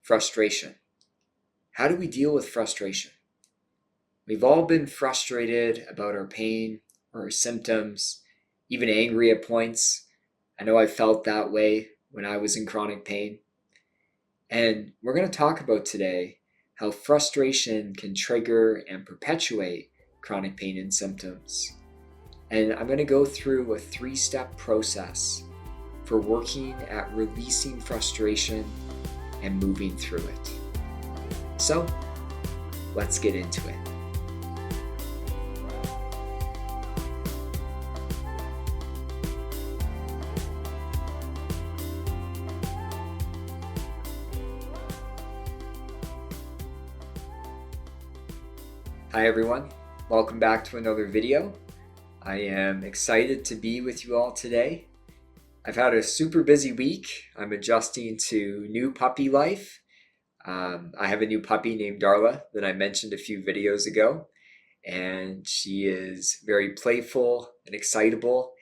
Frustration. How do we deal with frustration? We've all been frustrated about our pain or our symptoms, even angry at points. I know I felt that way when I was in chronic pain. And we're going to talk about today how frustration can trigger and perpetuate chronic pain and symptoms. And I'm going to go through a 3-step process for working at releasing frustration and moving through it. So, let's get into it. Hi everyone, welcome back to another video. I am excited to be with you all today. I've had a super busy week. I'm adjusting to new puppy life. I have a new puppy named Darla that I mentioned a few videos ago, and she is very playful and excitable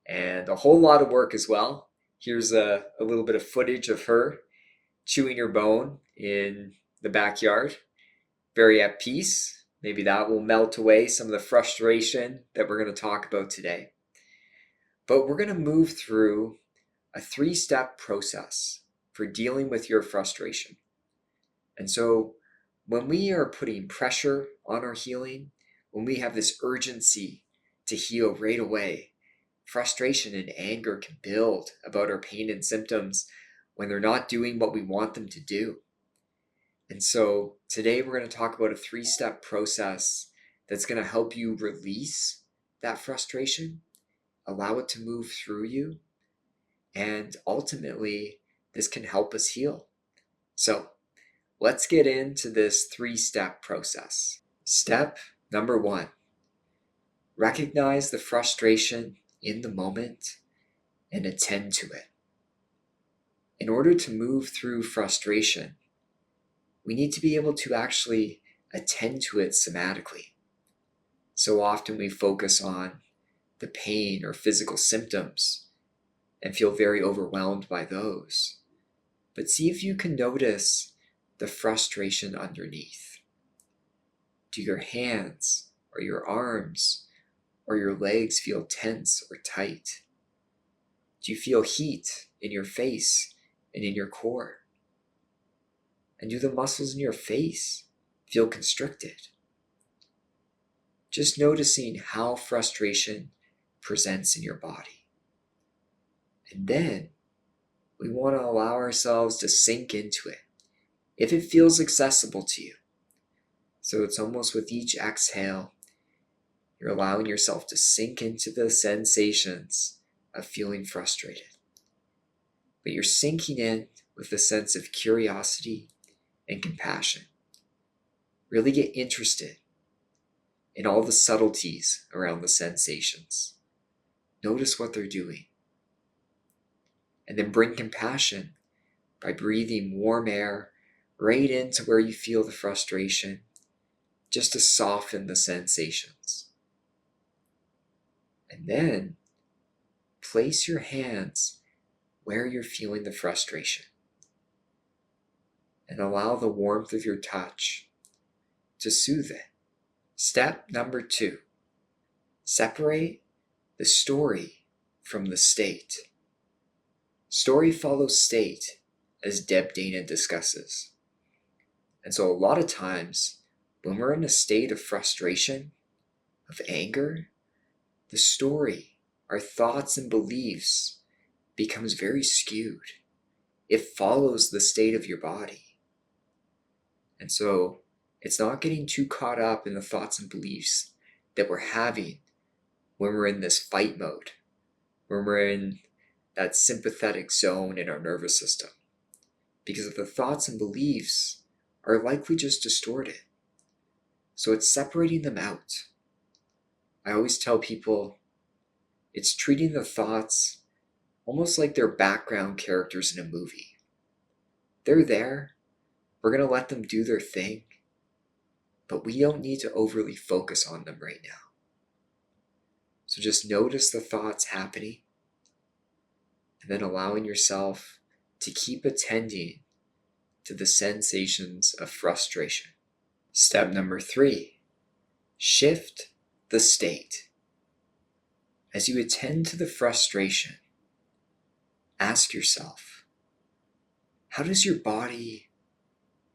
and a whole lot of work as well. Here's a little bit of footage of her chewing her bone in the backyard, very at peace. Maybe that will melt away some of the frustration that we're going to talk about today. But we're going to move through a 3-step process for dealing with your frustration. And so when we are putting pressure on our healing, when we have this urgency to heal right away, frustration and anger can build about our pain and symptoms when they're not doing what we want them to do. And so today we're going to talk about a 3-step process that's going to help you release that frustration, allow it to move through you, and ultimately this can help us heal. So let's get into this 3-step process. Step number 1, recognize the frustration in the moment and attend to it. In order to move through frustration, we need to be able to actually attend to it somatically. So often we focus on the pain or physical symptoms and feel very overwhelmed by those. But see if you can notice the frustration underneath. Do your hands or your arms or your legs feel tense or tight? Do you feel heat in your face and in your core? And do the muscles in your face feel constricted? Just noticing how frustration presents in your body. And then we want to allow ourselves to sink into it if it feels accessible to you. So it's almost with each exhale, you're allowing yourself to sink into the sensations of feeling frustrated. But you're sinking in with a sense of curiosity and compassion. Really get interested in all the subtleties around the sensations. Notice what they're doing. And then bring compassion by breathing warm air right into where you feel the frustration, just to soften the sensations. And then place your hands where you're feeling the frustration. And allow the warmth of your touch to soothe it. Step number 2, separate the story from the state. Story follows state, as Deb Dana discusses. And so a lot of times, when we're in a state of frustration, of anger, the story, our thoughts and beliefs, becomes very skewed. It follows the state of your body. And so it's not getting too caught up in the thoughts and beliefs that we're having when we're in this fight mode, when we're in that sympathetic zone in our nervous system. Because the thoughts and beliefs are likely just distorted. So it's separating them out. I always tell people it's treating the thoughts almost like they're background characters in a movie. They're there. We're going to let them do their thing, but we don't need to overly focus on them right now. So just notice the thoughts happening and then allowing yourself to keep attending to the sensations of frustration. Step number 3, shift the state. As you attend to the frustration, ask yourself, how does your body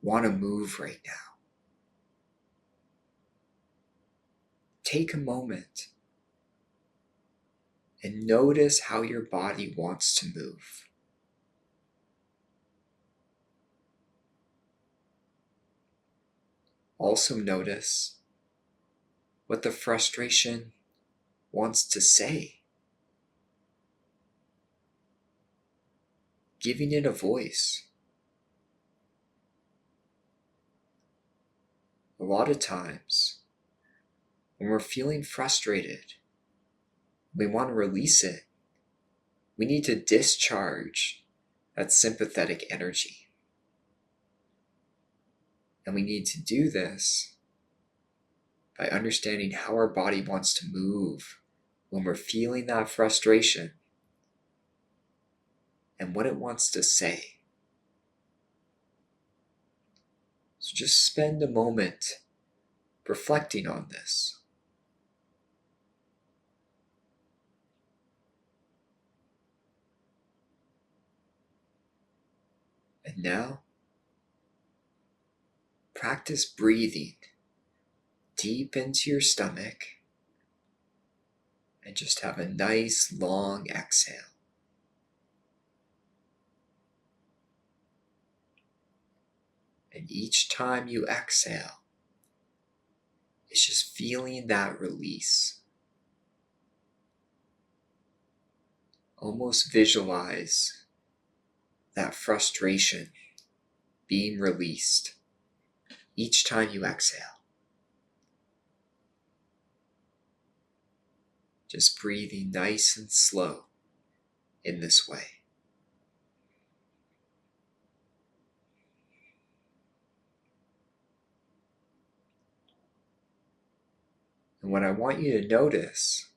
want to move right now? Take a moment and notice how your body wants to move. Also notice what the frustration wants to say. Giving it a voice. A lot of times, when we're feeling frustrated, we want to release it. We need to discharge that sympathetic energy. And we need to do this by understanding how our body wants to move when we're feeling that frustration and what it wants to say. So just spend a moment reflecting on this. And now, practice breathing deep into your stomach and just have a nice long exhale. And each time you exhale, it's just feeling that release. Almost visualize that frustration being released each time you exhale. Just breathing nice and slow in this way. And what I want you to notice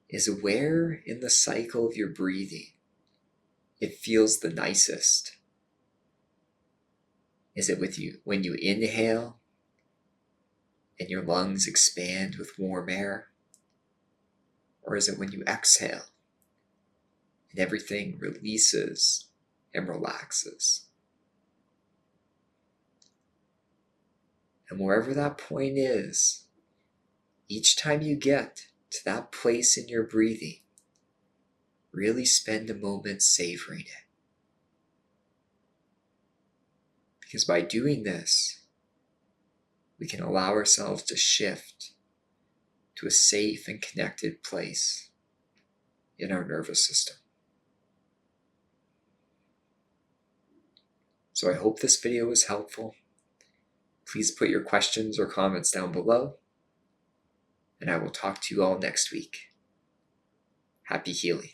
is where in the cycle of your breathing it feels the nicest. Is it with you when you inhale and your lungs expand with warm air? Or is it when you exhale and everything releases and relaxes? And wherever that point is, each time you get to that place in your breathing, really spend a moment savoring it. Because by doing this, we can allow ourselves to shift to a safe and connected place in our nervous system. So I hope this video was helpful. Please put your questions or comments down below, and I will talk to you all next week. Happy healing.